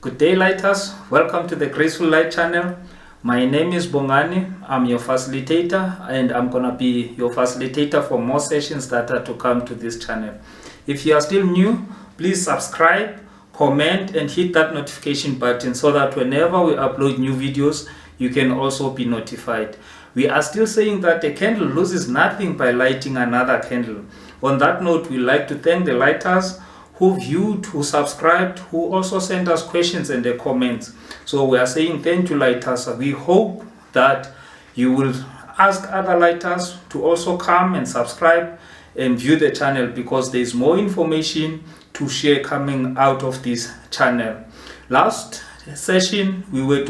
Good day, lighters. Welcome to the Graceful Light channel. My name is Bongani. I'm your facilitator, and I'm gonna be your facilitator for more sessions that are to come to this channel. If you are still new, please subscribe, comment, and hit that notification button so that whenever we upload new videos, you can also be notified. We are still saying that a candle loses nothing by lighting another candle. On that note, we'd like to thank the lighters who viewed, who subscribed, who also sent us questions and the comments. So we are saying thank you, lighters. We hope that you will ask other lighters to also come and subscribe and view the channel, because there is more information to share coming out of this channel. Last session we were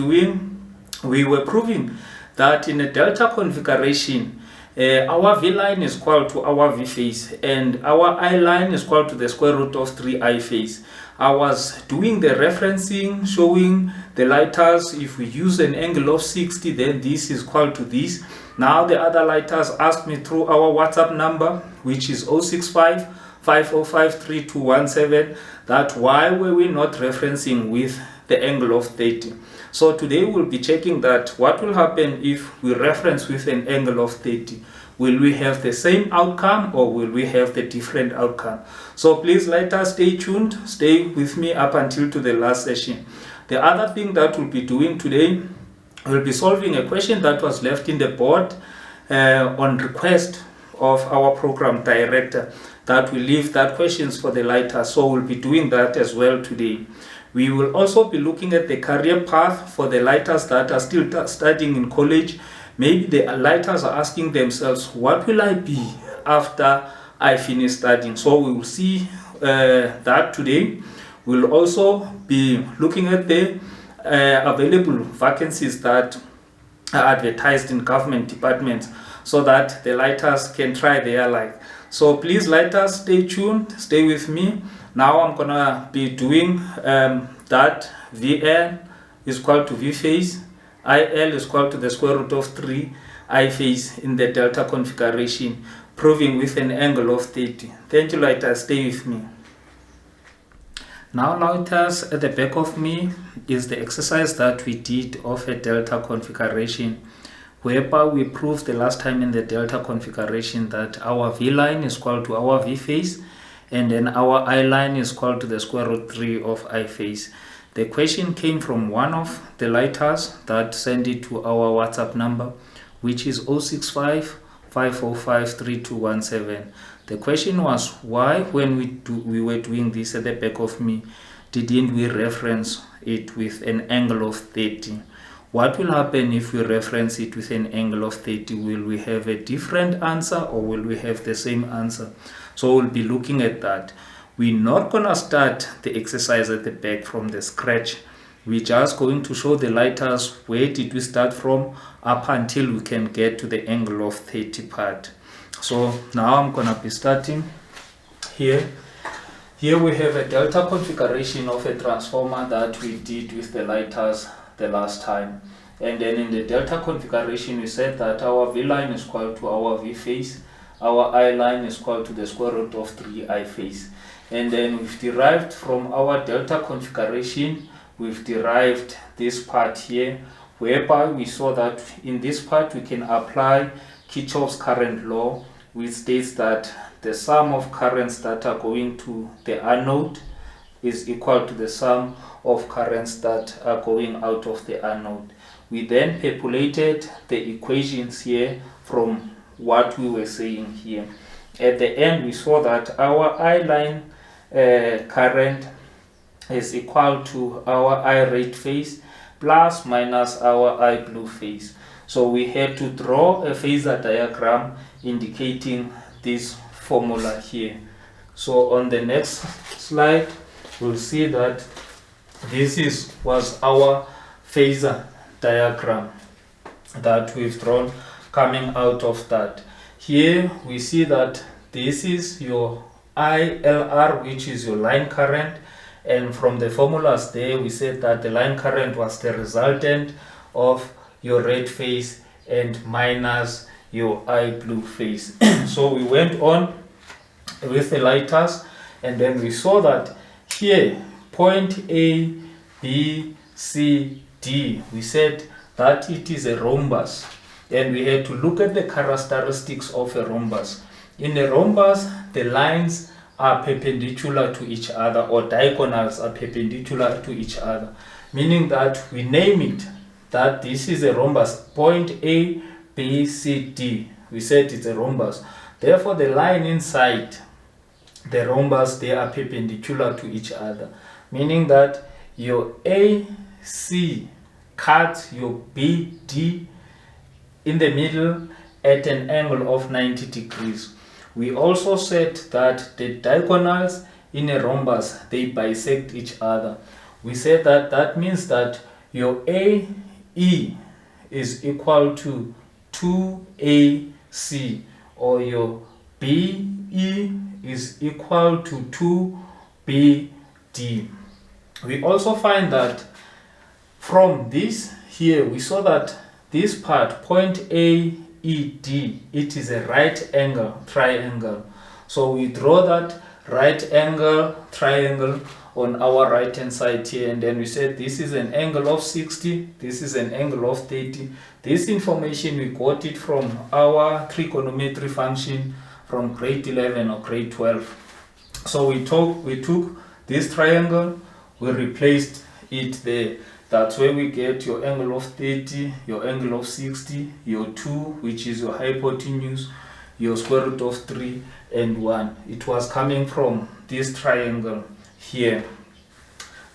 proving that in a delta configuration, our V line is equal to our V phase and our I line is equal to the square root of 3 I phase. I was doing the referencing, showing the lighters if we use an angle of 60, then this is equal to this. Now the other lighters asked me through our WhatsApp number, which is 065 5053 3217, that why were we not referencing with the angle of 30. So today we'll be checking that what will happen if we reference with an angle of 30. Will we have the same outcome or will we have the different outcome? So please, lighters, stay tuned, stay with me up until to the last session. The other thing that we'll be doing today, we'll be solving a question that was left in the board on request of our program director, that we leave that questions for the lighters. So we'll be doing that as well today. We will also be looking at the career path for the lighters that are still studying in college. Maybe the lighters are asking themselves, what will I be after I finish studying? So we will see that today. We'll also be looking at the available vacancies that are advertised in government departments, so that the lighters can try their luck. So please, lighters, stay tuned, stay with me. Now I'm gonna be doing that VN is equal to V phase, IL is equal to the square root of 3 I phase in the delta configuration, proving with an angle of 30. Thank you, lighters, stay with me. Now, lighters, at the back of me is the exercise that we did of a delta configuration, whereby we proved the last time in the delta configuration that our V line is equal to our V phase, and then our I line is equal to the square root 3 of I phase. The question came from one of the lighters that sent it to our WhatsApp number, which is 065 505 3217. The question was, why when we were doing this at the back of me, didn't we reference it with an angle of 30? What will happen if we reference it with an angle of 30? Will we have a different answer or will we have the same answer? So we'll be looking at that. We're not gonna start the exercise at the back from the scratch. We're just going to show the lighters where did we start from up until we can get to the angle of 30 part. So now I'm gonna be starting here. Here we have a delta configuration of a transformer that we did with the lighters the last time. And then in the delta configuration we said that our V line is equal to our V phase, our I line is equal to the square root of 3 I phase. And then we've derived from our delta configuration, we've derived this part here, whereby we saw that in this part we can apply Kirchhoff's current law, which states that the sum of currents that are going to the anode is equal to the sum of currents that are going out of the anode. We then populated the equations here from what we were saying here. At the end we saw that our I line current is equal to our I red phase plus minus our I blue phase. So we had to draw a phasor diagram indicating this formula here. So on the next slide we'll see that this was our phasor diagram that we've drawn coming out of that. Here we see that this is your ILR, which is your line current, and from the formulas there we said that the line current was the resultant of your red phase and minus your I blue phase. So we went on with the lighters, and then we saw that here point A B, C, D. We said that it is a rhombus, and we had to look at the characteristics of a rhombus. In a rhombus, the lines are perpendicular to each other, or diagonals are perpendicular to each other, meaning that we name it that this is a rhombus. Point A, B, C, D. We said it's a rhombus. Therefore, the line inside the rhombus, they are perpendicular to each other, meaning that your AC cuts your BD in the middle at an angle of 90 degrees. We also said that the diagonals in a rhombus, they bisect each other. We said that that means that your AE is equal to 2AC, or your BE is equal to 2BD. We also find that from this here, we saw that this part, point AED, it is a right angle triangle. So we draw that right angle triangle on our right hand side here, and then we said this is an angle of 60, this is an angle of 30. This information we got it from our trigonometry function from grade 11 or grade 12. So we took this triangle, we replaced it there. That's where we get your angle of 30, your angle of 60, your 2, which is your hypotenuse, your square root of 3, and 1. It was coming from this triangle here.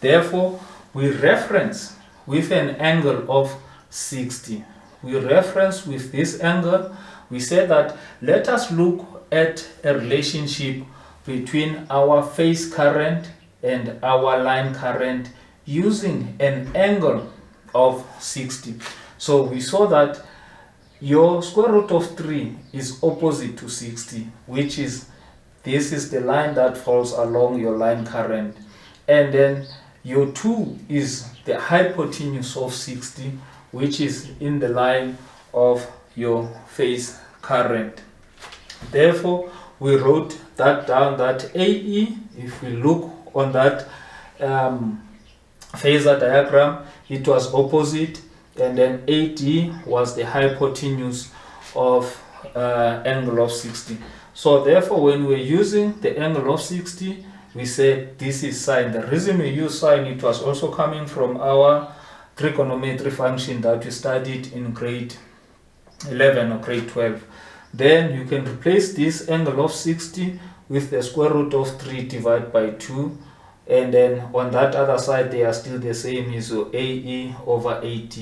Therefore, we reference with an angle of 60. We reference with this angle. We said that let us look at a relationship between our phase current and our line current using an angle of 60. So we saw that your square root of 3 is opposite to 60, which is, this is the line that falls along your line current. And then your 2 is the hypotenuse of 60, which is in the line of your phase current. Therefore, we wrote that down, that AE, if we look on that phasor diagram, it was opposite, and then AD was the hypotenuse of angle of 60. So therefore, when we're using the angle of 60, we said this is sine. The reason we use sine, it was also coming from our trigonometry function that we studied in grade 11 or grade 12. Then you can replace this angle of 60 with the square root of 3 divided by 2, and then on that other side they are still the same, is your AE over AT.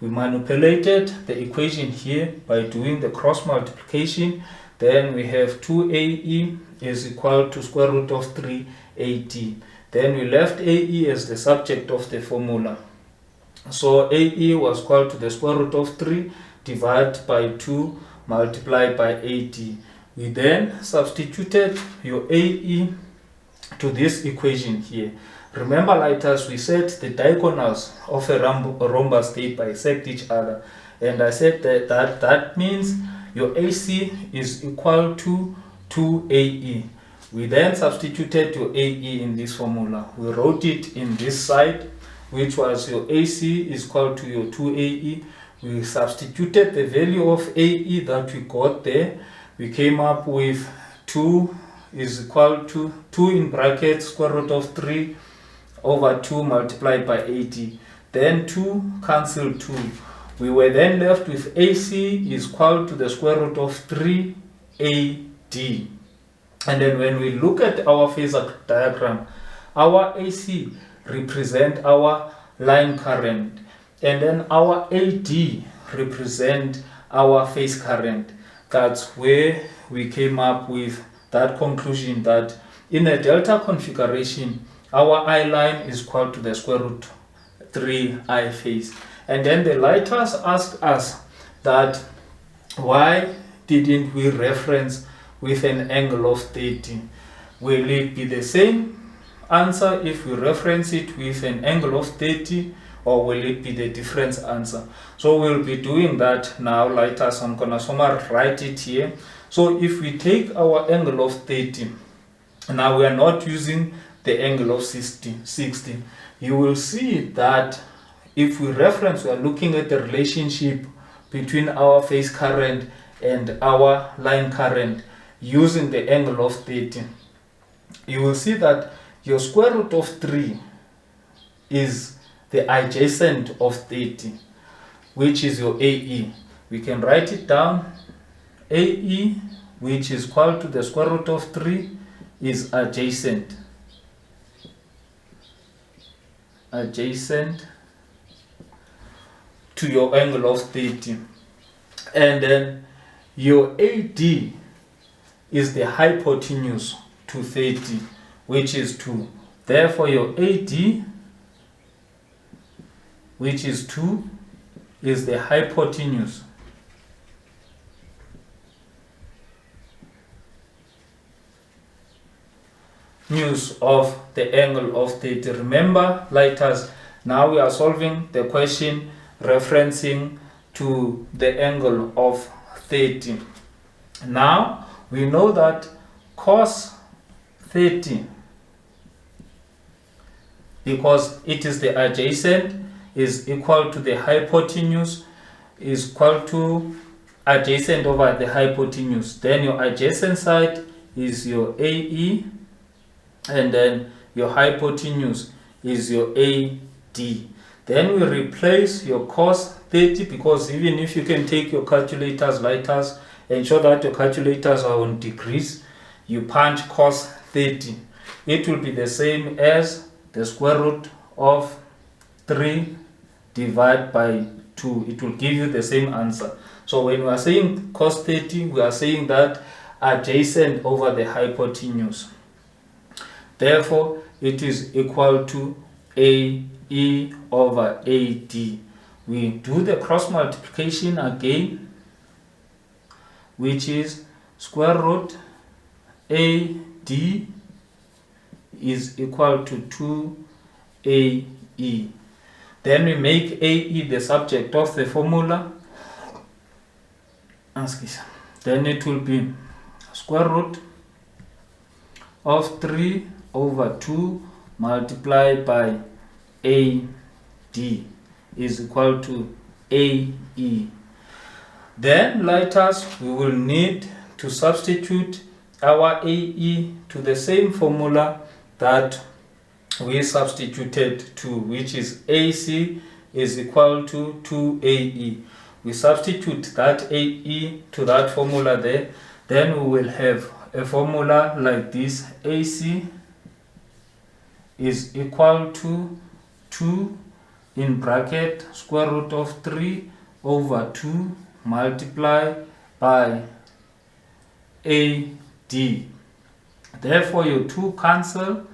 We manipulated the equation here by doing the cross multiplication. Then we have 2AE is equal to square root of 3 AT. Then we left AE as the subject of the formula. So AE was equal to the square root of 3 divided by 2 multiplied by 80. We then substituted your AE to this equation here. Remember, lighters, we said the diagonals of a rhombus, they bisect each other. And I said that means your AC is equal to 2AE. We then substituted your AE in this formula. We wrote it in this side, which was your AC is equal to your 2AE. We substituted the value of AE that we got there. We came up with 2 is equal to 2 in brackets square root of 3 over 2 multiplied by 80. Then 2 cancel 2. We were then left with AC is equal to the square root of 3 AD. And then when we look at our phasor diagram, our AC represent our line current, and then our AD represent our phase current. That's where we came up with that conclusion that in a delta configuration, our I line is equal to the square root 3 I phase. And then the lighters asked us that why didn't we reference with an angle of 30? Will it be the same answer if we reference it with an angle of 30, or will it be the different answer? So we'll be doing that now, lighters. I'm gonna write it here. So if we take our angle of 30, now we are not using the angle of 60. you will see that if we reference, we are looking at the relationship between our phase current and our line current using the angle of 30. You will see that your square root of 3 is the adjacent of 30, which is your AE. We can write it down. AE, which is equal to the square root of 3, is adjacent to your angle of 30. And then your AD is the hypotenuse to 30, which is 2. Therefore, your AD, which is 2, is the hypotenuse of the angle of 30. Remember, lighters, now we are solving the question referencing to the angle of 30. Now we know that cos 30, because it is the adjacent, is equal to the hypotenuse, is equal to adjacent over the hypotenuse. Then your adjacent side is your AE, and then your hypotenuse is your AD. Then we replace your cos 30, because even if you can take your calculators, lighters, ensure that your calculators are on degrees. You punch cos 30. It will be the same as the square root of 3 divided by 2. It will give you the same answer. So when we are saying cos 30, we are saying that adjacent over the hypotenuse. Therefore, it is equal to AE over AD. We do the cross multiplication again, which is square root AD is equal to 2AE. Then we make AE the subject of the formula. Then it will be square root of 3 over 2 multiplied by AD is equal to AE. Then, lighters, we will need to substitute our AE to the same formula that we substituted to, which is AC is equal to 2AE. We substitute that AE to that formula there, then we will have a formula like this. AC is equal to 2 in bracket square root of 3 over 2 multiplied by AD. Therefore, your 2 cancel.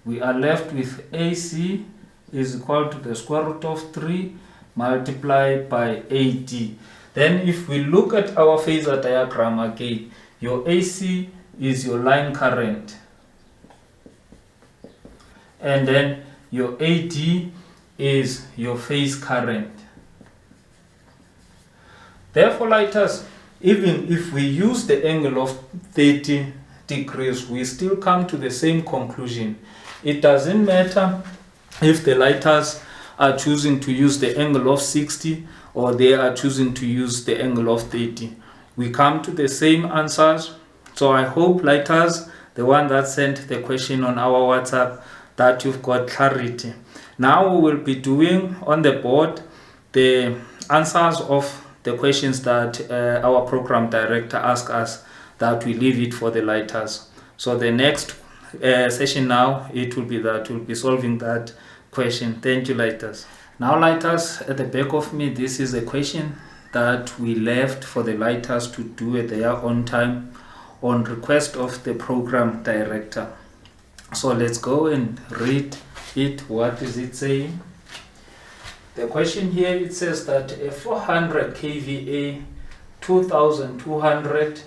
We are left with AC is equal to the square root of 3 multiplied by AD. Then if we look at our phasor diagram again, your AC is your line current, and then your AD is your phase current. Therefore, lighters, even if we use the angle of 30 degrees, we still come to the same conclusion. It doesn't matter if the lighters are choosing to use the angle of 60 or they are choosing to use the angle of 30. We come to the same answers. So I hope, lighters, the one that sent the question on our WhatsApp, that you've got clarity. Now we will be doing on the board the answers of the questions that our program director asked us, that we leave it for the lighters. So the next session now, it will be that we'll be solving that question. Thank you, lighters. Now, lighters, at the back of me, this is a question that we left for the lighters to do at their own time on request of the program director. So let's go and read it. What is it saying? The question here, it says that a 400 kVA 2200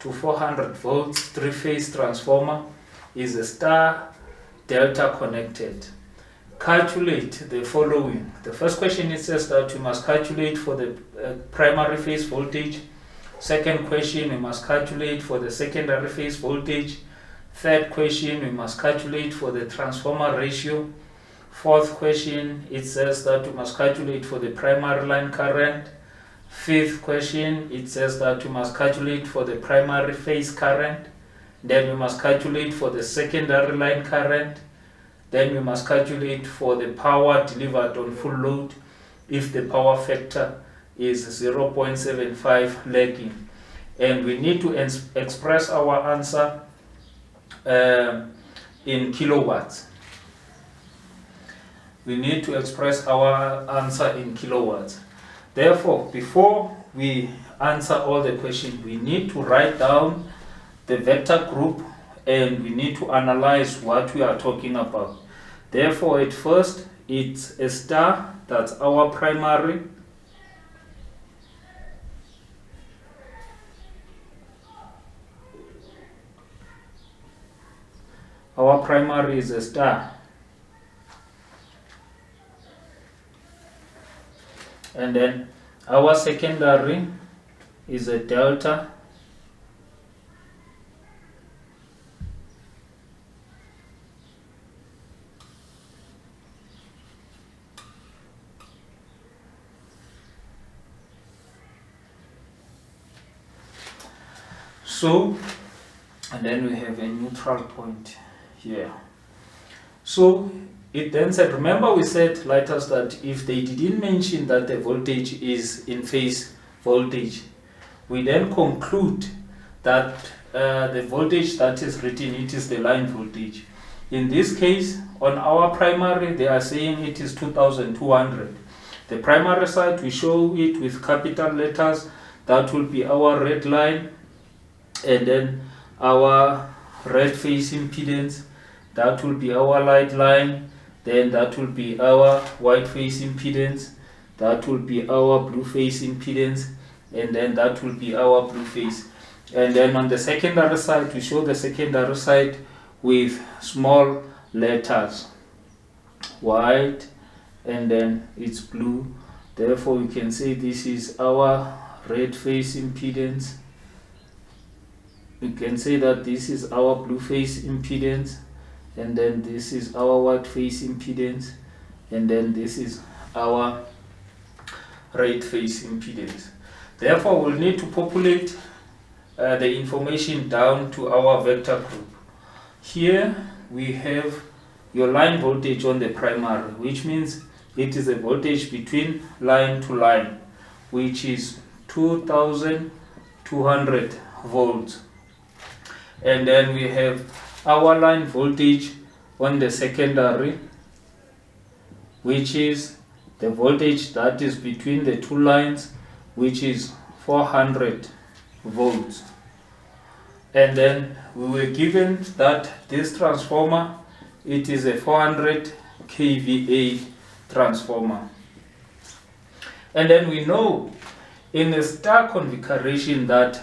to 400 volts 3-phase transformer is a star delta connected. Calculate the following. The first question, it says that you must calculate for the primary phase voltage. Second question, we must calculate for the secondary phase voltage. Third question, we must calculate for the transformer ratio. Fourth question, it says that we must calculate for the primary line current. Fifth question, it says that we must calculate for the primary phase current. Then we must calculate for the secondary line current. Then we must calculate for the power delivered on full load if the power factor is 0.75 lagging. And we need to express our answer in kilowatts. We need to express our answer in kilowatts. Therefore, before we answer all the questions, we need to write down the vector group and we need to analyze what we are talking about. Therefore, at first, it's a star, that's our primary. Our primary is a star. And then our secondary is a delta. So, and then we have a neutral point here. So it then said, remember we said lighters that if they didn't mention that the voltage is in phase voltage, we then conclude that the voltage that is written, it is the line voltage. In this case, on our primary, they are saying it is 2200. The primary side, we show it with capital letters. That will be our red line, and then our red phase impedance. That will be our light line. Then that will be our white phase impedance. That will be our blue phase impedance. And then that will be our blue phase. And then on the secondary side, we show the secondary side with small letters. White, and then it's blue. Therefore, we can say this is our red phase impedance. We can say that this is our blue phase impedance. And then this is our white phase impedance, and then this is our red phase impedance. Therefore, we'll need to populate the information down to our vector group. Here we have your line voltage on the primary, which means it is a voltage between line to line, which is 2200 volts. And then we have our line voltage on the secondary, which is the voltage that is between the two lines, which is 400 volts. And then we were given that this transformer, it is a 400 kVA transformer. And then we know in a star configuration that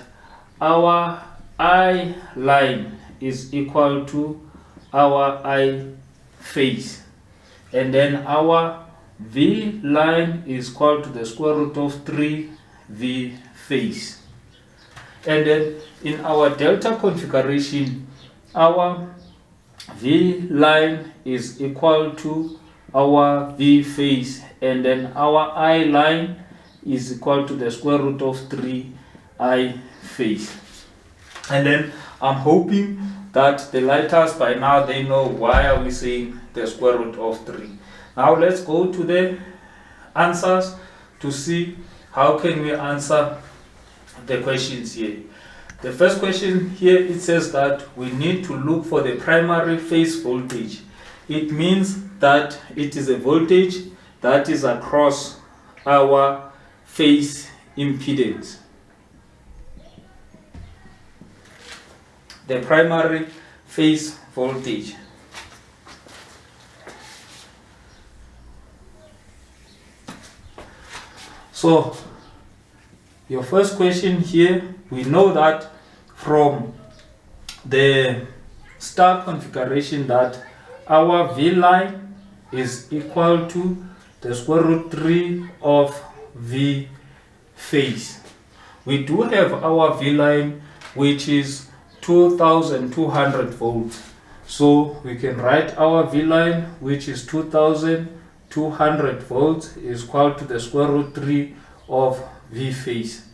our I line is equal to our I phase, and then our V line is equal to the square root of 3 V phase. And then in our delta configuration, our V line is equal to our V phase, and then our I line is equal to the square root of 3 I phase. And then I'm hoping that the lighters by now they know why are we saying the square root of 3. Now let's go to the answers to see how can we answer the questions here. The first question here, it says that we need to look for the primary phase voltage. It means that it is a voltage that is across our phase impedance. The primary phase voltage. So your first question here, we know that from the star configuration that our V line is equal to the square root 3 of V phase. We do have our V line, which is 2200 volts. So we can write our V line, which is 2200 volts, is equal to the square root 3 of V phase.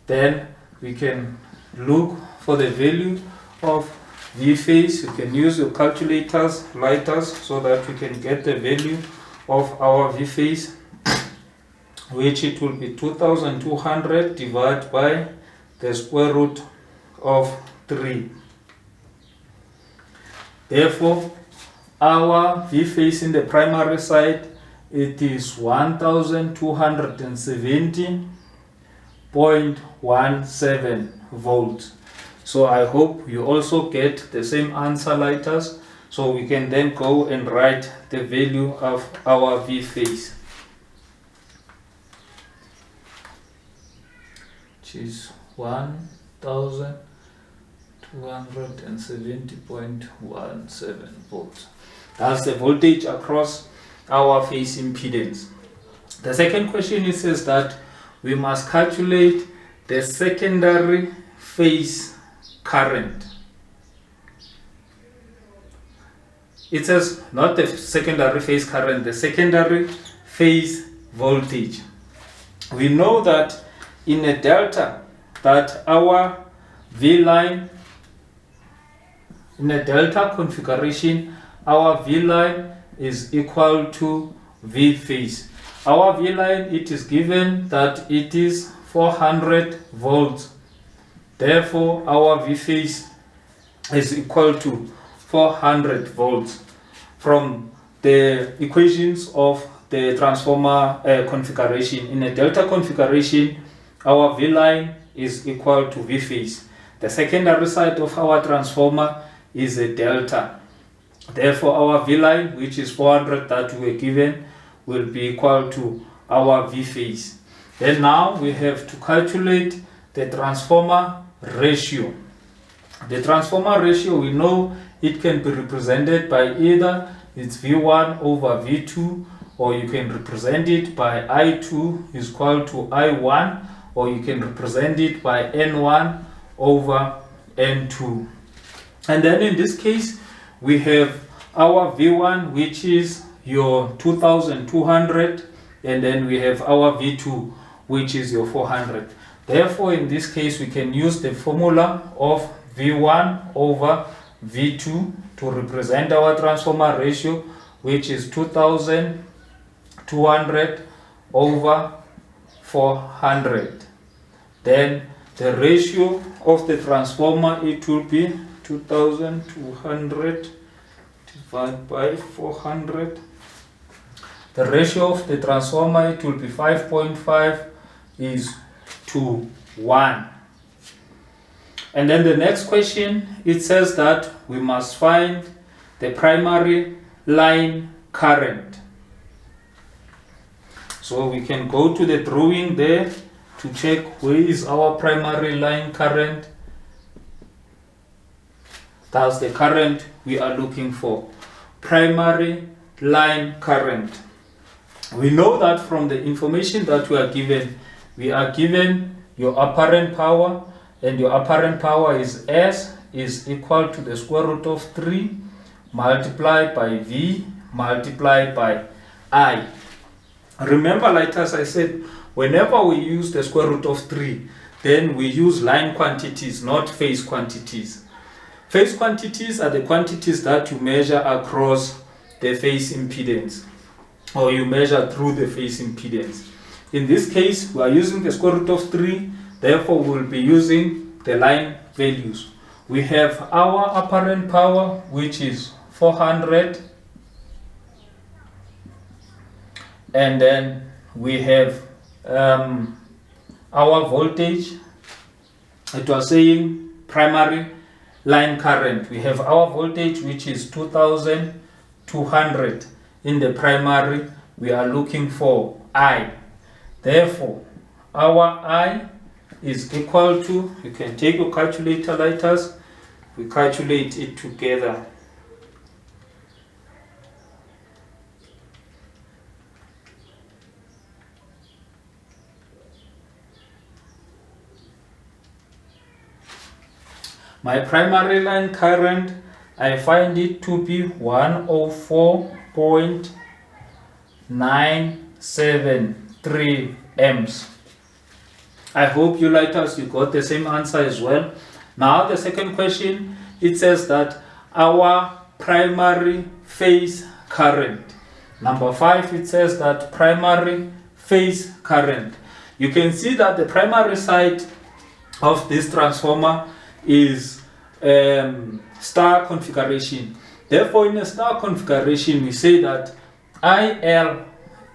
Then we can look for the value of V phase. You can use your lighters, so that we can get the value of our V phase, which it will be 2200 divided by the square root of 3. Therefore, our V phase in the primary side, it is 1270.17 volts. So I hope you also get the same answer, lighters, so we can then go and write the value of our V phase, which is 1270.17 volts. That's the voltage across our phase impedance. The second question, it says that we must calculate the secondary phase current. It says not the secondary phase current, the secondary phase voltage. We know that in a delta, that our V line, in a delta configuration, our V line is equal to V phase. Our V line, it is given that it is 400 volts. Therefore, our V phase is equal to 400 volts from the equations of the transformer configuration. In a delta configuration, our V line is equal to V phase. The secondary side of our transformer is a delta. Therefore, our V line, which is 400 that we were given, will be equal to our V phase. Then now we have to calculate the transformer ratio. The transformer ratio, we know it can be represented by either it's V1 over V2, or you can represent it by I2 is equal to I1, or you can represent it by N1 over N2. And then in this case, we have our V1, which is your 2200, and then we have our V2, which is your 400. Therefore, in this case, we can use the formula of V1 over V2 to represent our transformer ratio, which is 2200 over 400. Then the ratio of the transformer, it will be 2200 divided by 400. The ratio of the transformer, it will be 5.5 is to 1. And then the next question, it says that we must find the primary line current. So we can go to the drawing there to check where is our primary line current. That's the current we are looking for. Primary line current. We know that from the information that we are given your apparent power, and your apparent power is S is equal to the square root of 3 multiplied by V multiplied by I. Remember, like as I said, whenever we use the square root of 3, then we use line quantities, not phase quantities. Phase quantities are the quantities that you measure across the phase impedance, or you measure through the phase impedance. In this case, we are using the square root of 3, therefore we will be using the line values. We have our apparent power, which is 400, and then we have our voltage. It was saying primary line current. We have our voltage, which is 2200 in the primary. We are looking for I. Therefore, our I is equal to, you can take your calculator, lighters, we calculate it together. My primary line current, I find it to be 104.973 amps. I hope you lighters, you got the same answer as well. Now the second question, it says that our primary phase current. Number 5, it says that primary phase current. You can see that the primary side of this transformer is star configuration. Therefore, in a star configuration, we say that IL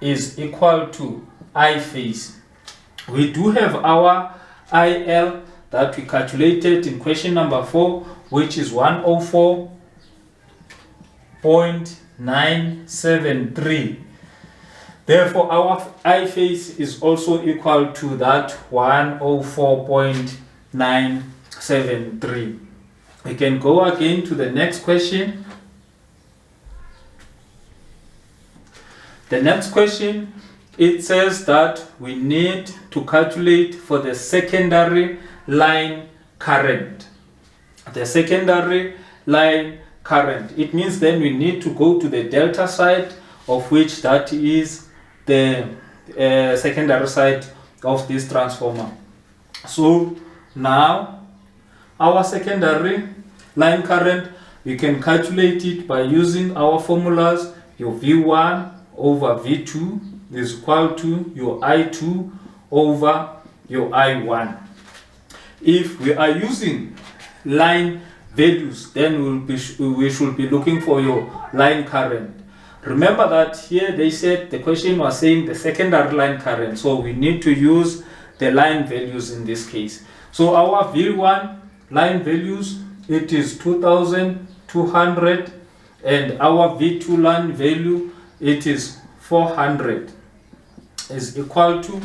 is equal to I phase. We do have our IL that we calculated in question number 4, which is 104.973. Therefore, our I phase is also equal to that 104.973. We can go again to the next question. The next question, it says that we need to calculate for the secondary line current. The secondary line current. It means then we need to go to the delta side, of which that is the secondary side of this transformer. So now our secondary line current, we can calculate it by using our formulas. Your V1 over V2 is equal to your I2 over your I1. If we are using line values, then we should be looking for your line current. Remember that here they said the question was saying the secondary line current, so we need to use the line values in this case. So our V1 line values, it is 2200, and our V2 line value, it is 400, is equal to,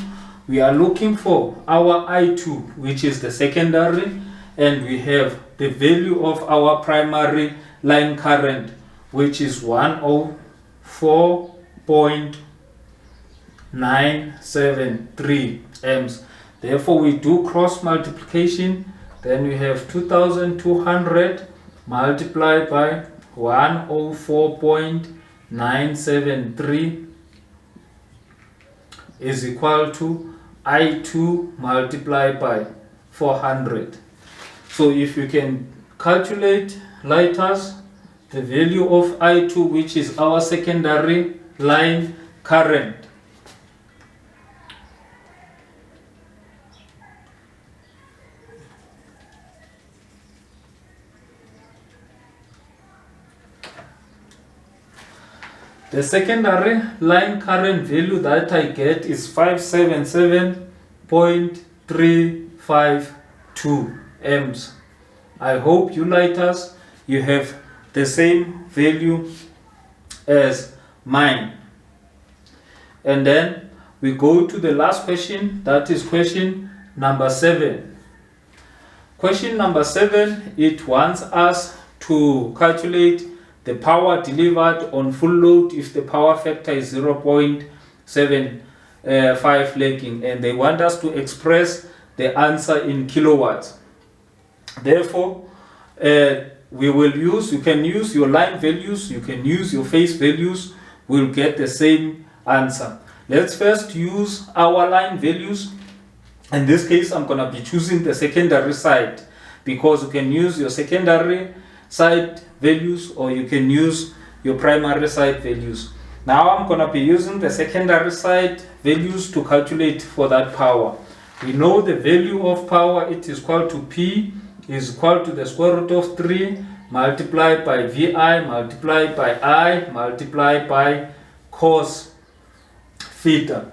we are looking for our I2, which is the secondary, and we have the value of our primary line current, which is 104.973 amps. Therefore, we do cross multiplication. Then we have 2200 multiplied by 104.973 is equal to I2 multiplied by 400. So if you can calculate lighters, the value of I2, which is our secondary line current, the secondary line current value that I get is 577.352 amps. I hope you lighters, you have the same value as mine. And then we go to the last question, that is question number 7. Question number 7, it wants us to calculate the power delivered on full load if the power factor is 0.75 lagging, and they want us to express the answer in kilowatts. Therefore, we will use, you can use your line values, you can use your phase values, we'll get the same answer. Let's first use our line values. In this case, I'm going to be choosing the secondary side, because you can use your secondary side values or you can use your primary side values. Now I'm going to be using the secondary side values to calculate for that power. We know the value of power, it is equal to P is equal to the square root of 3 multiplied by VI multiplied by I multiplied by cos theta.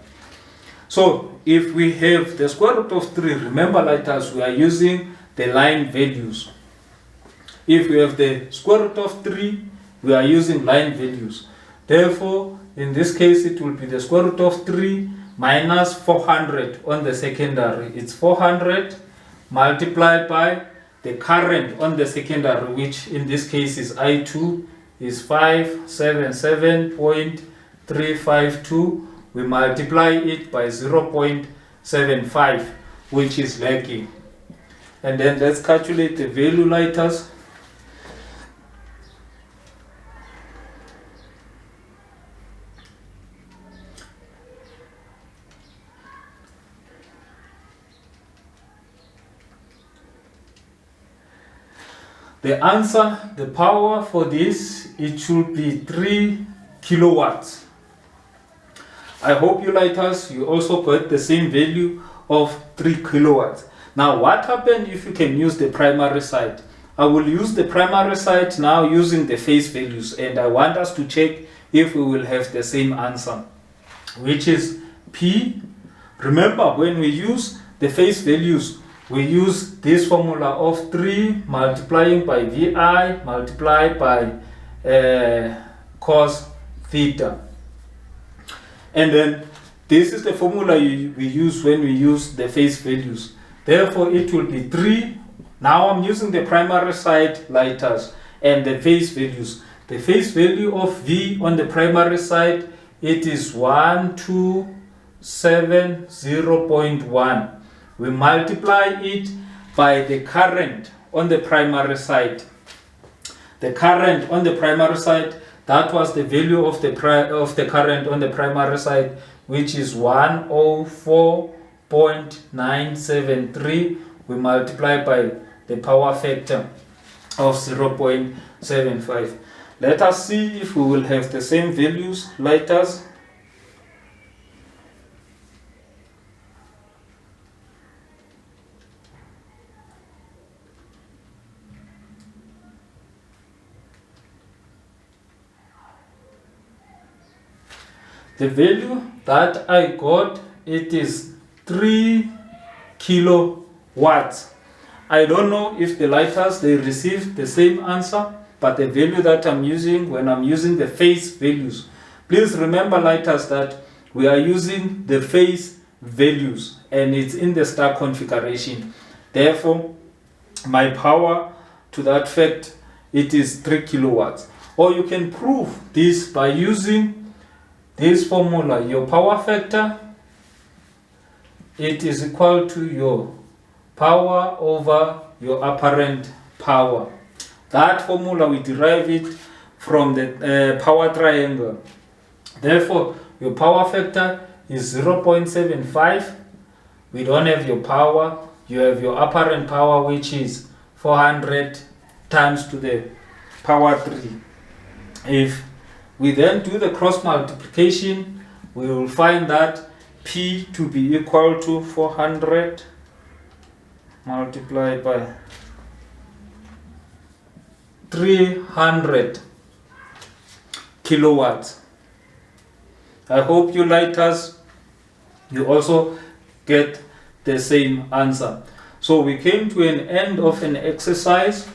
So if we have the square root of 3, remember lighters, we are using the line values. If we have the square root of 3, we are using line values. Therefore, in this case, it will be the square root of 3 minus 400 on the secondary. It's 400 multiplied by the current on the secondary, which in this case is I2, is 577.352. We multiply it by 0.75, which is lagging. And then let's calculate the value lighters. The answer, the power for this, it should be 3 kilowatts. I hope you lighters, you also got the same value of 3 kilowatts. Now what happened if you can use the primary side? I will use the primary side now using the phase values, and I want us to check if we will have the same answer, which is P. Remember, when we use the phase values, we use this formula of 3 multiplying by VI multiplied by cos theta. And then this is the formula we use when we use the phase values. Therefore, it will be 3. Now I'm using the primary side lighters and the phase values. The phase value of V on the primary side, it is 1270.1. We multiply it by the current on the primary side. The current on the primary side, that was the value of the current on the primary side, which is 104.973. We multiply by the power factor of 0.75. Let us see if we will have the same values, lighters. The value that I got, it is 3 kilowatts. I don't know if the lighters, they received the same answer, but the value that I'm using when I'm using the phase values. Please remember, lighters, that we are using the phase values and it's in the star configuration. Therefore, my power to that fact, it is 3 kilowatts. Or you can prove this by using this formula. Your power factor, it is equal to your power over your apparent power. That formula, we derive it from the power triangle. Therefore, your power factor is 0.75. We don't have your power. You have your apparent power, which is 400 times to the power 3. If we then do the cross multiplication, we will find that P to be equal to 400 multiplied by 300 kilowatts. I hope you lighters, you also get the same answer. So we came to an end of an exercise.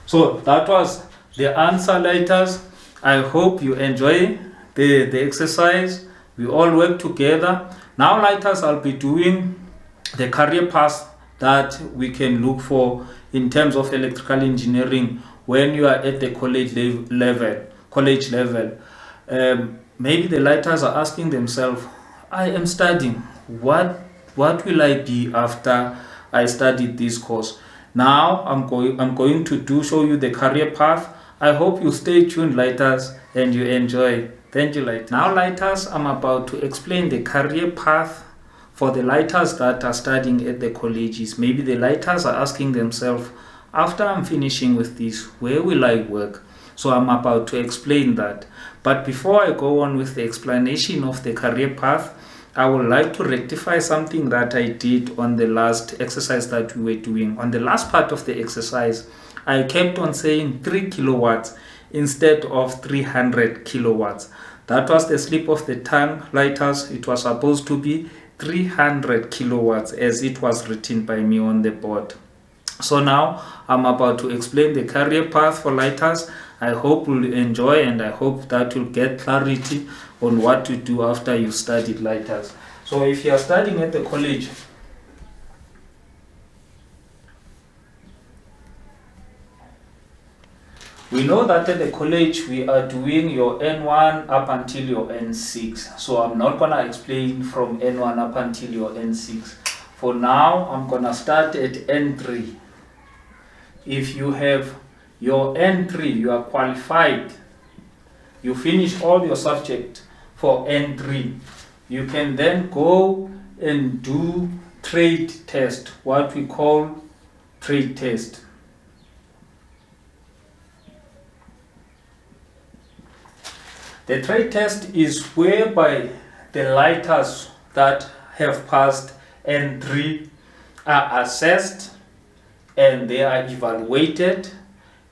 So that was the answer, lighters. I hope you enjoy the exercise. We all work together. Now, lighters, I'll be doing the career path that we can look for in terms of electrical engineering when you are at the college level. Maybe the lighters are asking themselves, I am studying. What will I be after I studied this course? Now I'm going to show you the career path. I hope you stay tuned, lighters, and you enjoy. Thank you, lighters. Now, lighters, I'm about to explain the career path for the lighters that are studying at the colleges. Maybe the lighters are asking themselves, after I'm finishing with this, where will I work? So I'm about to explain that. But before I go on with the explanation of the career path, I would like to rectify something that I did on the last exercise that we were doing. On the last part of the exercise, I kept on saying 3 kilowatts instead of 300 kilowatts. That was the slip of the tongue, lighters. It was supposed to be 300 kilowatts as it was written by me on the board. So now I'm about to explain the career path for lighters. I hope you'll enjoy, and I hope that you'll get clarity on what to do after you studied, lighters. So if you are studying at the college, we know that at the college we are doing your N1 up until your N6. So I'm not going to explain from N1 up until your N6. For now, I'm going to start at N3. If you have your N3, you are qualified, you finish all your subject for N3, you can then go and do trade test, what we call trade test. The trade test is whereby the lighters that have passed N3 are assessed and they are evaluated,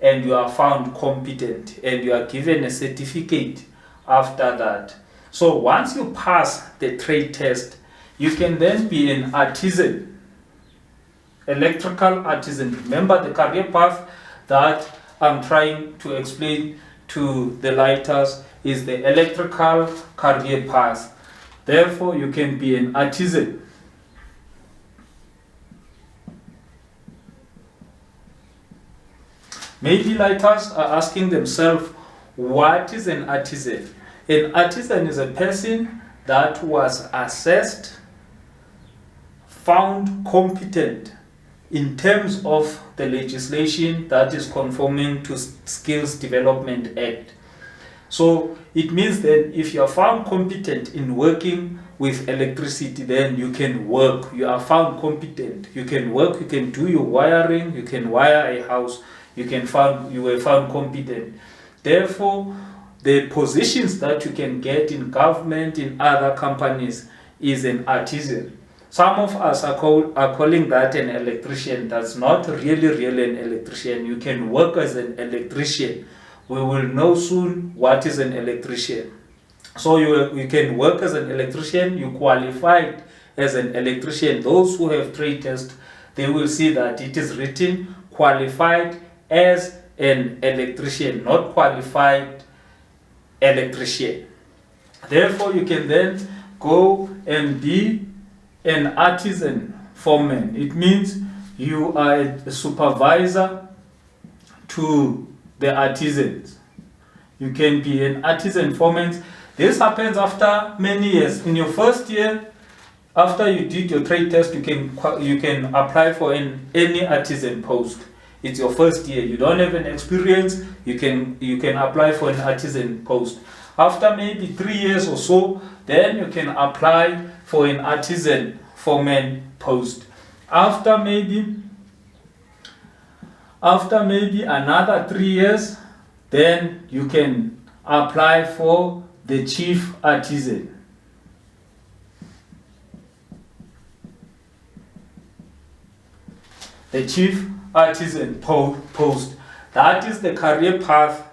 and you are found competent and you are given a certificate after that. So once you pass the trade test, you can then be an artisan, electrical artisan. Remember the career path that I'm trying to explain to the lighters is the electrical career path. Therefore, you can be an artisan. Maybe lighters are asking themselves, what is an artisan? An artisan is a person that was assessed, found competent in terms of the legislation that is conforming to Skills Development Act. So it means that if you are found competent in working with electricity, then you can work. You are found competent. You can work, you can do your wiring, you can wire a house, you were found competent. Therefore, the positions that you can get in government, in other companies, is an artisan. Some of us are calling that an electrician. That's not really an electrician. You can work as an electrician. We will know soon what is an electrician. So you can work as an electrician. You qualified as an electrician. Those who have trade test, they will see that it is written qualified as an electrician, not qualified electrician. Therefore, you can then go and be an artisan foreman. It means you are a supervisor to the artisans. You can be an artisan foreman. This happens after many years. In your first year, after you did your trade test, you can apply for any artisan post. It's your first year. You don't have an experience. You can apply for an artisan post. After maybe 3 years or so, then you can apply for an artisan foreman post. After maybe another 3 years, then you can apply for the chief artisan. The chief artisan post. That is the career path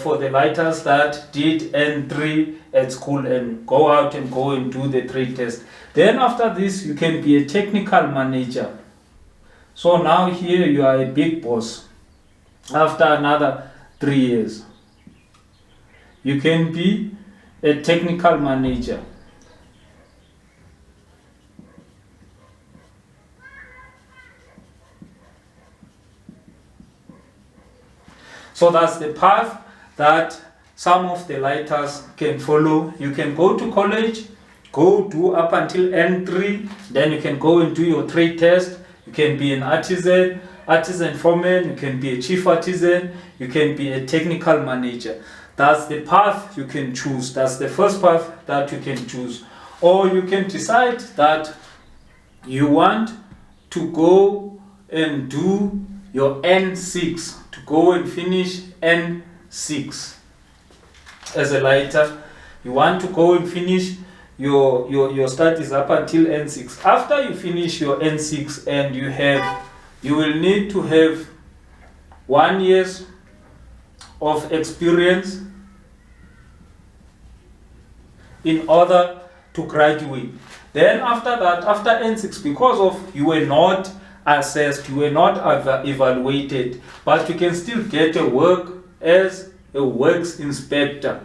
for the lighters that did N3 at school and go out and go and do the trade test. Then after this, you can be a technical manager. So now here you are a big boss. After another 3 years, you can be a technical manager. So that's the path that some of the lighters can follow. You can go to college, go do up until N3, then you can go and do your trade test. You can be an artisan foreman, you can be a chief artisan, you can be a technical manager. That's the path you can choose. That's the first path that you can choose. Or you can decide that you want to go and do your N6, to go and finish N6 as a lighter. You want to go and finish your studies up until N6. After you finish your N6, and you will need to have 1 year of experience in order to graduate. Then after that, after N6, because of you were not assessed, you were not evaluated, but you can still get a work as a works inspector.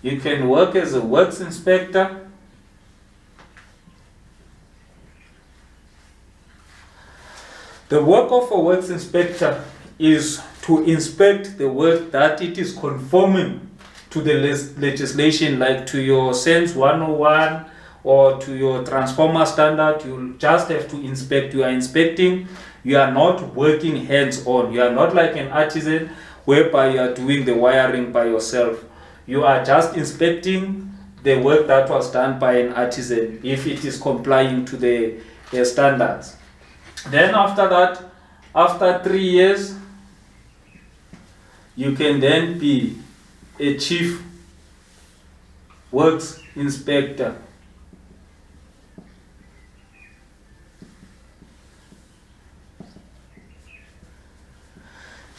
You can work as a works inspector. The work of a works inspector is to inspect the work that it is conforming to the legislation, like to your Sense 101 or to your Transformer standard. You just have to inspect. You are inspecting. You are not working hands-on. You are not like an artisan whereby you are doing the wiring by yourself. You are just inspecting the work that was done by an artisan, if it is complying to the the standards. Then after that, after 3 years, you can then be a chief works inspector.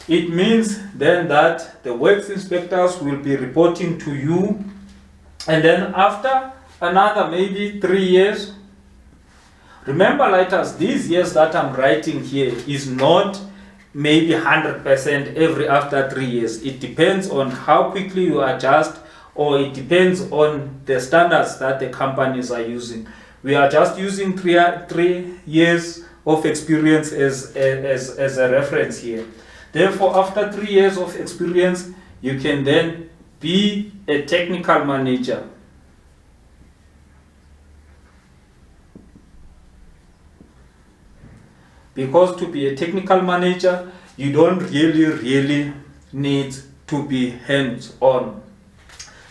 It means then that the works inspectors will be reporting to you, and then after another maybe 3 years, remember lighters, these years that I'm writing here is not maybe 100% every after 3 years. It depends on how quickly you adjust, or it depends on the standards that the companies are using. We are just using 3 years of experience as a reference here. Therefore, after 3 years of experience, you can then be a technical manager. Because to be a technical manager, you don't really need to be hands-on.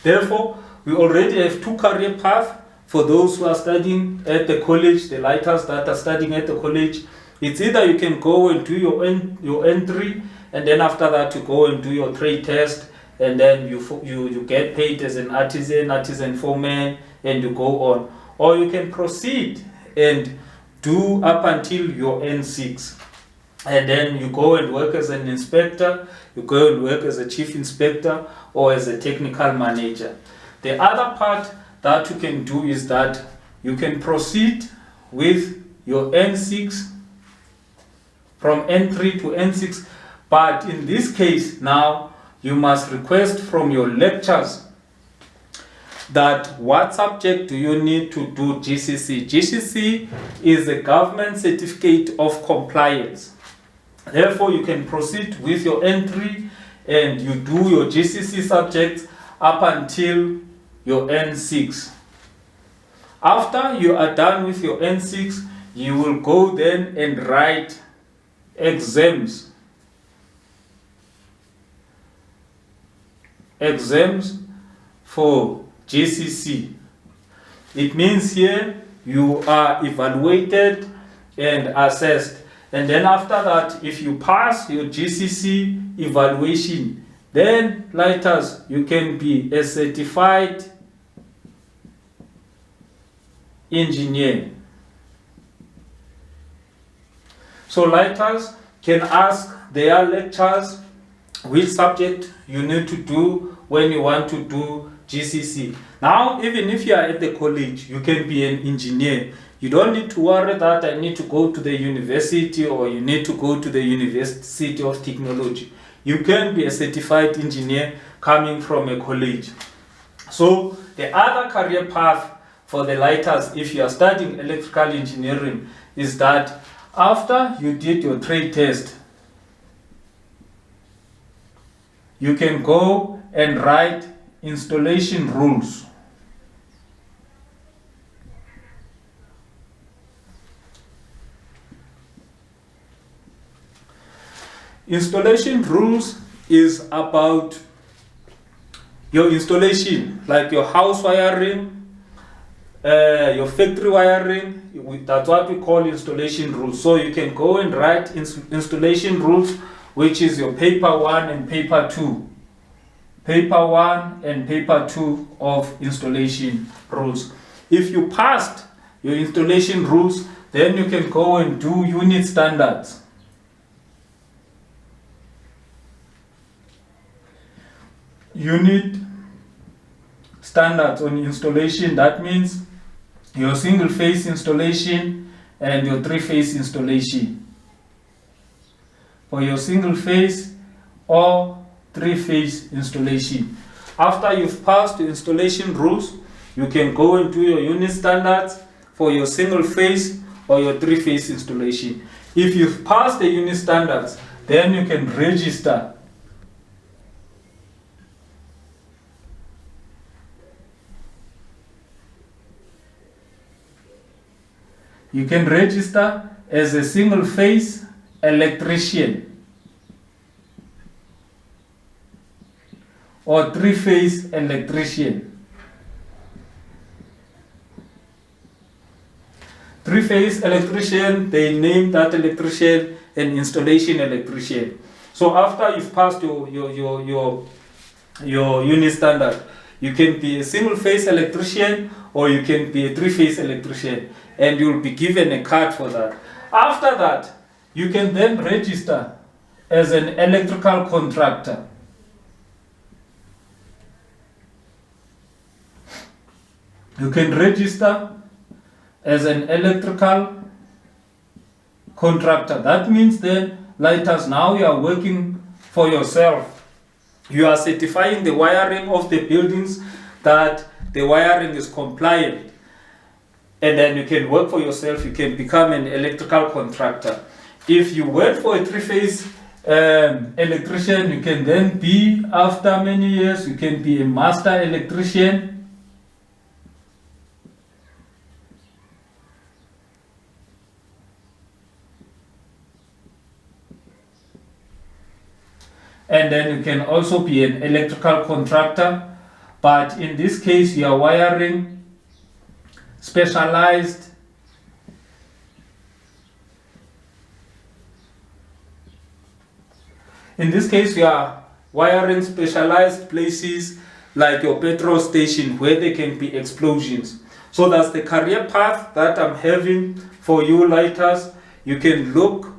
Therefore, we already have 2 career paths for those who are studying at the college, the lighters that are studying at the college. It's either you can go and do your entry, and then after that you go and do your trade test, and then you get paid as an artisan foreman, and you go on. Or you can proceed and do up until your N6, and then you go and work as an inspector, you go and work as a chief inspector or as a technical manager. The other part that you can do is that you can proceed with your N6 from N3 to N6, but in this case now you must request from your lecturers that what subject do you need to do GCC. GCC is a government certificate of compliance. Therefore, you can proceed with your entry and you do your GCC subjects up until your N6. After you are done with your N6, you will go then and write exams. Exams for GCC. It means here you are evaluated and assessed, and then after that, if you pass your GCC evaluation, then lighters, you can be a certified engineer. So lighters can ask their lecturers which subject you need to do when you want to do GCC. Now, even if you are at the college, you can be an engineer. You don't need to worry that I need to go to the university or you need to go to the University of Technology. You can be a certified engineer coming from a college. So the other career path for the lighters, if you are studying electrical engineering, is that after you did your trade test, you can go and write installation rules. Installation rules is about your installation, like your house wiring, your factory wiring. That's what we call installation rules. So you can go and write installation rules, which is your paper 1 and paper 2. Paper 1 and paper 2 of installation rules. If you passed your installation rules, then you can go and do unit standards. Unit standards on installation, that means your single phase installation and your 3-phase installation. For your single phase or 3-phase installation. After you've passed the installation rules, you can go and do your unit standards for your single phase or your 3-phase installation. If you've passed the unit standards, then you can register. You can register as a single phase electrician or 3-phase electrician. three-phase electrician, they name that electrician an installation electrician. So after you've passed your unit standard, you can be a single-phase electrician or you can be a three-phase electrician, and you'll be given a card for that. After that, you can then register as an electrical contractor. You can register as an electrical contractor. That means then, lighters, now you are working for yourself. You are certifying the wiring of the buildings, that the wiring is compliant. And then you can work for yourself. You can become an electrical contractor. If you went for a three-phase electrician, you can then be, after many years, you can be a master electrician. And then you can also be an electrical contractor, but in this case you are wiring specialized places like your petrol station where there can be explosions. So that's the career path that I'm having for you lighters. You can look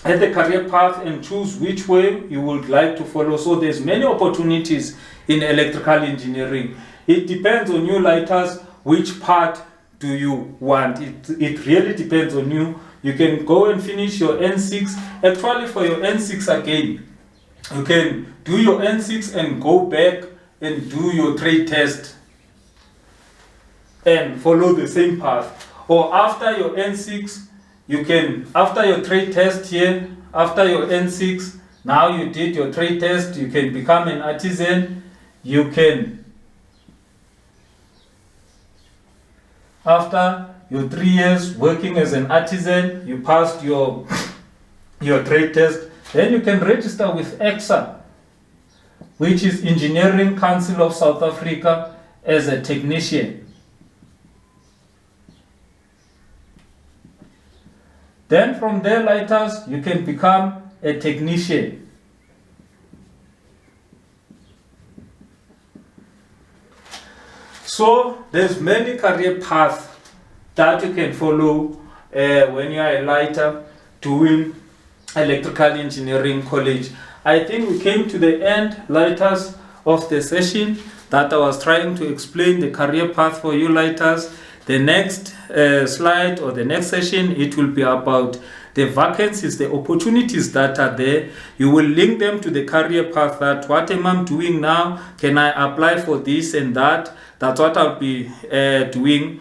at the career path and choose which way you would like to follow. So there's many opportunities in electrical engineering. It depends on you lighters, which part do you want. It really depends on you. You can go and finish your N6. Actually, for your N6 again, you can do your N6 and go back and do your trade test and follow the same path. Or after your N6, you can, after your trade test here, after your N6, now you did your trade test, you can become an artisan. You can, after your 3 years working as an artisan, you passed your trade test, then you can register with EXA, which is Engineering Council of South Africa, as a technician. Then from there, lighters, you can become a technician. So there's many career paths that you can follow when you are a lighter doing electrical engineering college. I think we came to the end, lighters, of the session that I was trying to explain the career path for you lighters. The next slide or the next session, it will be about the vacancies, the opportunities that are there. You will link them to the career path, that what am I doing now? Can I apply for this and that? That's what I'll be doing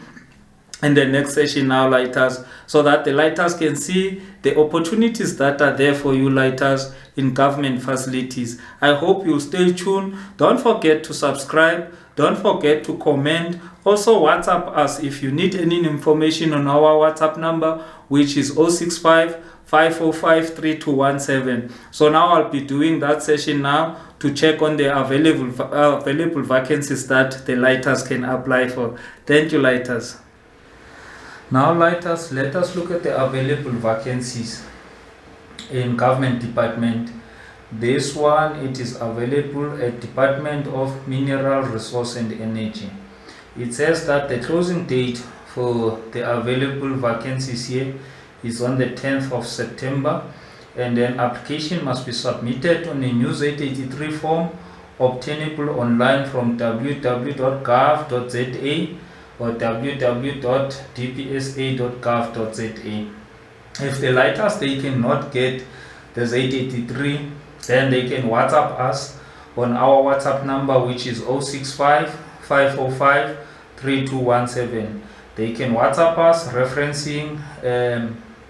in the next session now, lighters, so that the lighters can see the opportunities that are there for you lighters in government facilities. I hope you'll stay tuned. Don't forget to subscribe. Don't forget to comment. Also WhatsApp us if you need any information on our WhatsApp number, which is 065 545 3217. So now I'll be doing that session now to check on the available vacancies that the lighters can apply for. Thank you, lighters. Now, lighters, let us look at the available vacancies in government department. This one, it is available at Department of Mineral Resource and Energy. It says that the closing date for the available vacancies here is on the 10th of September, and then application must be submitted on a News 883 form obtainable online from www.gov.za or www.dpsa.gov.za. If the lighters they cannot get the Z83, then they can WhatsApp us on our WhatsApp number, which is 065 545 3217. They can WhatsApp us referencing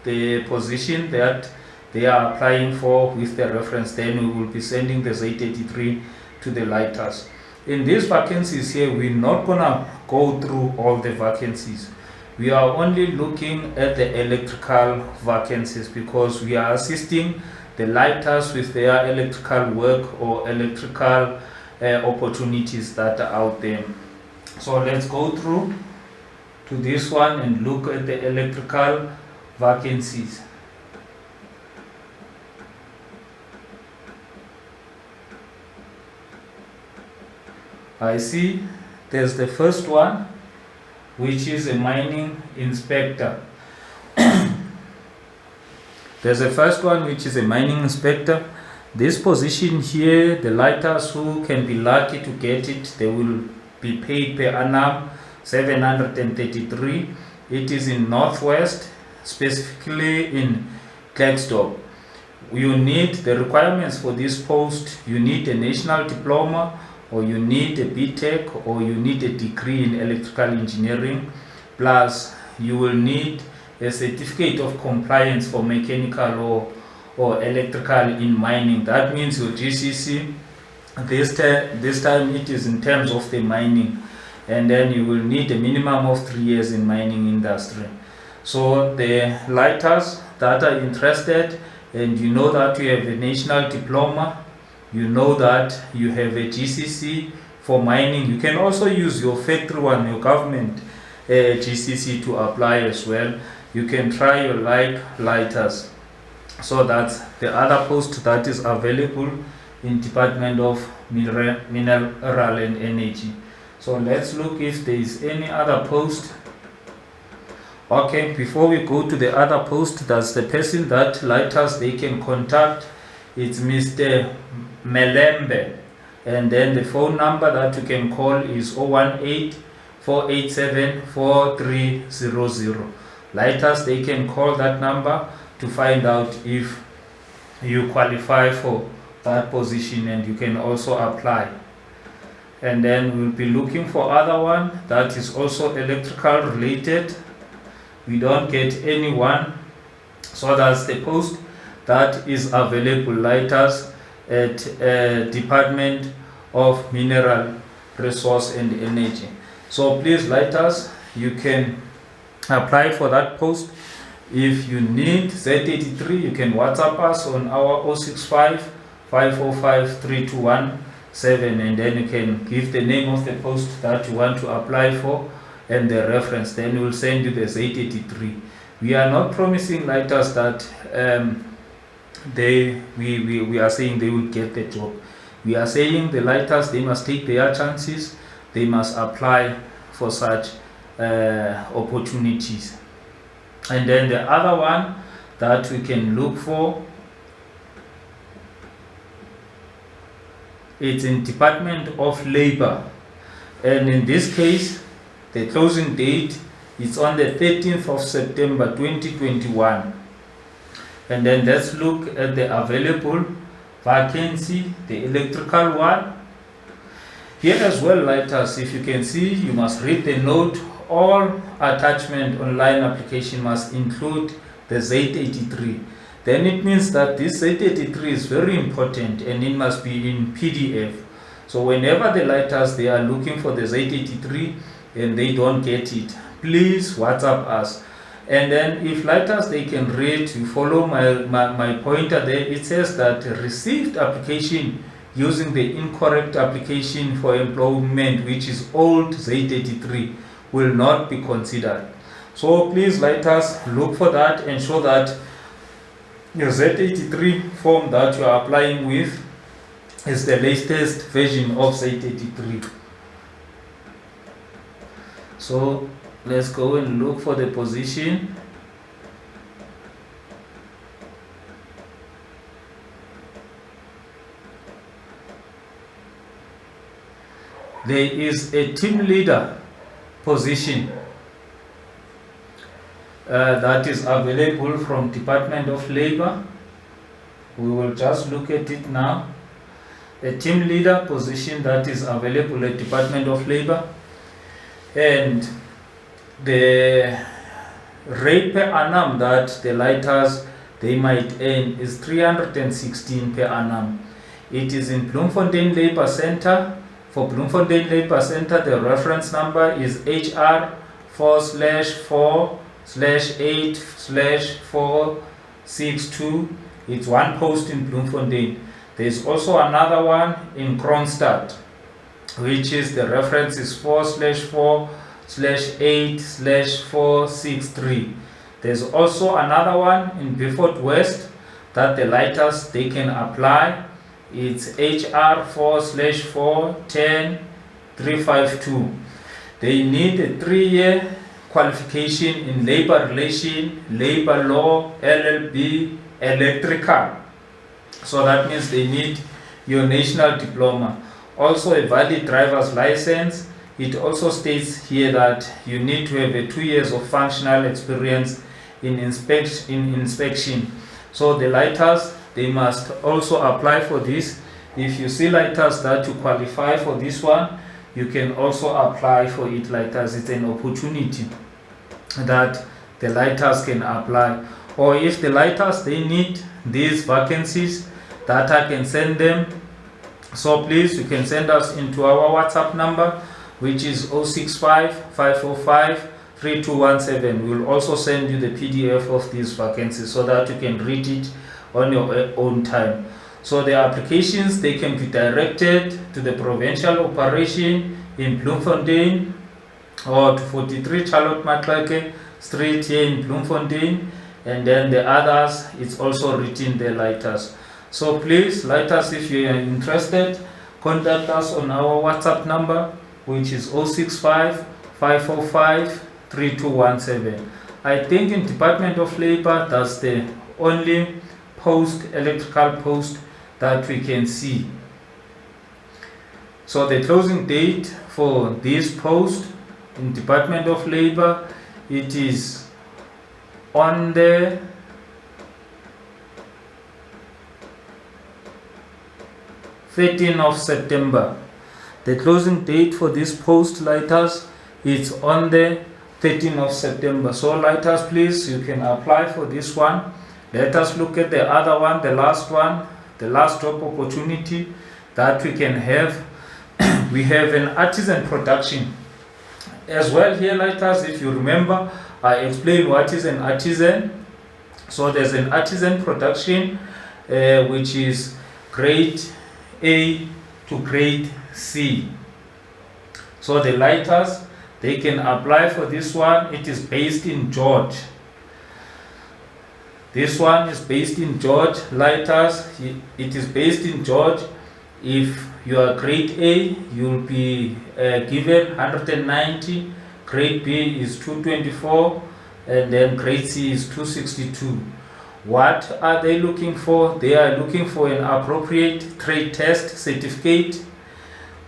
the position that they are applying for with the reference. Then we will be sending the Z83 to the lighters. In these vacancies here, we're not gonna go through all the vacancies. We are only looking at the electrical vacancies because we are assisting the lighters with their electrical work or electrical opportunities that are out there. So let's go through to this one and look at the electrical vacancies. I see there's the first one, which is a mining inspector. There's a first one, which is a mining inspector. This position here, the lighters who can be lucky to get it, they will be paid per annum 733. It is in Northwest, specifically in Klerksdorp. You need the requirements for this post. You need a national diploma, or you need a BTech, or you need a degree in electrical engineering, plus you will need a certificate of compliance for mechanical or electrical in mining. That means your GCC, this time it is in terms of the mining, and then you will need a minimum of 3 years in mining industry. So the lighters that are interested, and you know that you have a national diploma, you know that you have a GCC for mining, you can also use your factory one, your government GCC to apply as well. You can try your lighters. So that's the other post that is available in Department of Mineral and Energy. So let's look if there is any other post. Okay, before we go to the other post, that's the person that lighters they can contact. It's Mr. Melembe, and then the phone number that you can call is 018-487-4300. Lighters, they can call that number to find out if you qualify for that position, and you can also apply. And then we'll be looking for other one that is also electrical related. We don't get anyone, so that's the post that is available, lighters at Department of Mineral Resource and Energy. So please, lighters, you can apply for that post. If you need Z83, you can WhatsApp us on our 065-545-3217, and then you can give the name of the post that you want to apply for and the reference. Then we'll send you the Z83. We are not promising lighters that we are saying they will get the job. We are saying the lighters, they must take their chances. They must apply for such opportunities. And then the other one that we can look for, it's in Department of Labor, and in this case the closing date is on the 13th of September 2021. And then let's look at the available vacancy, the electrical one. Here as well, lighters, if you can see, you must read the note. All attachment online application must include the Z83. Then it means that this Z83 is very important, and it must be in PDF. So whenever the lighters they are looking for the Z83 and they don't get it, please WhatsApp us. And then if lighters they can read, you follow my pointer there. It says that received application using the incorrect application for employment, which is old Z83, will not be considered. So please, lighters, look for that and show that your Z83 form that you are applying with is the latest version of Z83. So let's go and look for the position. There is a team leader position that is available from Department of Labor. We will just look at it now. A team leader position that is available at Department of Labor, and the rate per annum that the lighters they might earn is 316 per annum. It is in Bloemfontein Labor Center. For Bloemfontein Labor Center, the reference number is HR 4/8/462. It's one post in Bloemfontein. There's also another one in Kroonstad, which is the reference is 4/4 463. There's also another one in Beaufort West that the lighters they can apply. It's HR 4/410-352. They need a 3-year qualification in labor relation, labor law, LLB, electrical. So that means they need your national diploma. Also a valid driver's license. It also states here that you need to have a 2 years of functional experience in inspection. So the lighters, they must also apply for this. If you see lighters that you qualify for this one, you can also apply for it. Lighters, it's an opportunity that the lighters can apply. Or if the lighters they need these vacancies, that I can send them. So please, you can send us into our WhatsApp number, which is 065-545-3217. We'll also send you the PDF of these vacancies so that you can read it on your own time. So the applications, they can be directed to the provincial operation in Bloemfontein or to 43 Charlotte Matlake Street here in Bloemfontein, and then the others, it's also written there, lighters. So please, lighters, if you are interested, contact us on our WhatsApp number, which is 065-545-3217. I think in Department of Labor, that's the only electrical post that we can see. So the closing date for this post in Department of Labor, it is on the 13th of September. The closing date for this post, lighters, is on the 13th of September. So lighters, please, you can apply for this one. Let us look at the other one, the last job opportunity that we can have. We have an artisan production as well here, lighters. If you remember, I explained what is an artisan. So there's an artisan production which is grade A to grade C. So the lighters, they can apply for this one. It is based in George. This one is based in George, lighters. It is based in George. If you are grade A, you'll be given 190. Grade B is 224, and then grade C is 262. What are they looking for? They are looking for an appropriate trade test certificate.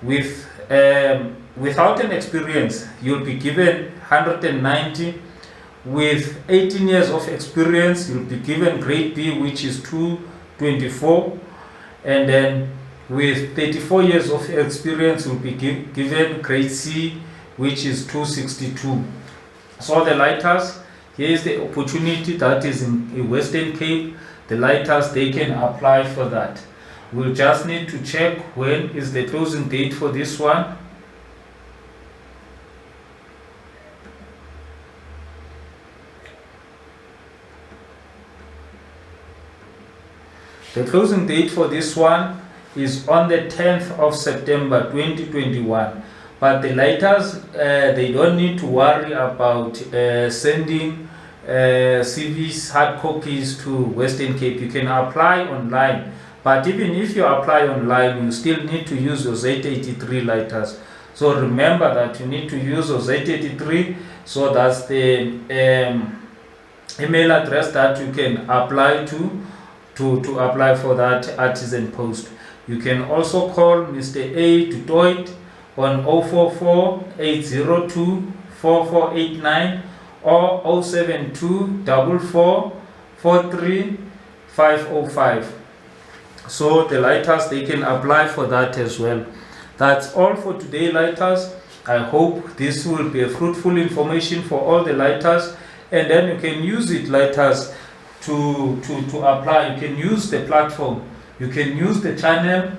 Without an experience, you'll be given 190. With 18 years of experience, you'll be given grade B, which is 224, and then with 34 years of experience, you'll be given grade C, which is 262. So the lighters, here is the opportunity that is in Western Cape. The lighters, they can apply for that. We'll just need to check when is the closing date for this one. The closing date for this one is on the 10th of September 2021. But the lighters, they don't need to worry about sending CVs, hard copies to Western Cape. You can apply online. But even if you apply online, you still need to use your Z83 lighters. So remember that you need to use your Z83. So that's the email address that you can apply to apply for that artisan post. You can also call Mr. A. Dutoit on 044-802-4489 or 072-4443-505. So the lighters, they can apply for that as well. That's all for today, lighters. I hope this will be a fruitful information for all the lighters, and then you can use it, lighters, to apply. You can use the platform, you can use the channel,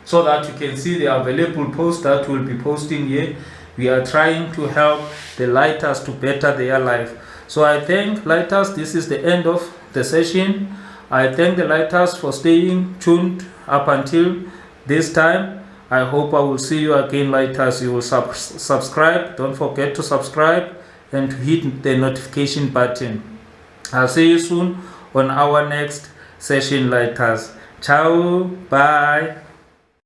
so that you can see the available posts that we'll be posting here. We are trying to help the lighters to better their life. So I thank lighters. This is the end of the session. I thank the lighters for staying tuned up until this time. I hope I will see you again lighters. You will subscribe. Don't forget to subscribe and to hit the notification button. I'll see you soon on our next session lighters. Ciao, bye.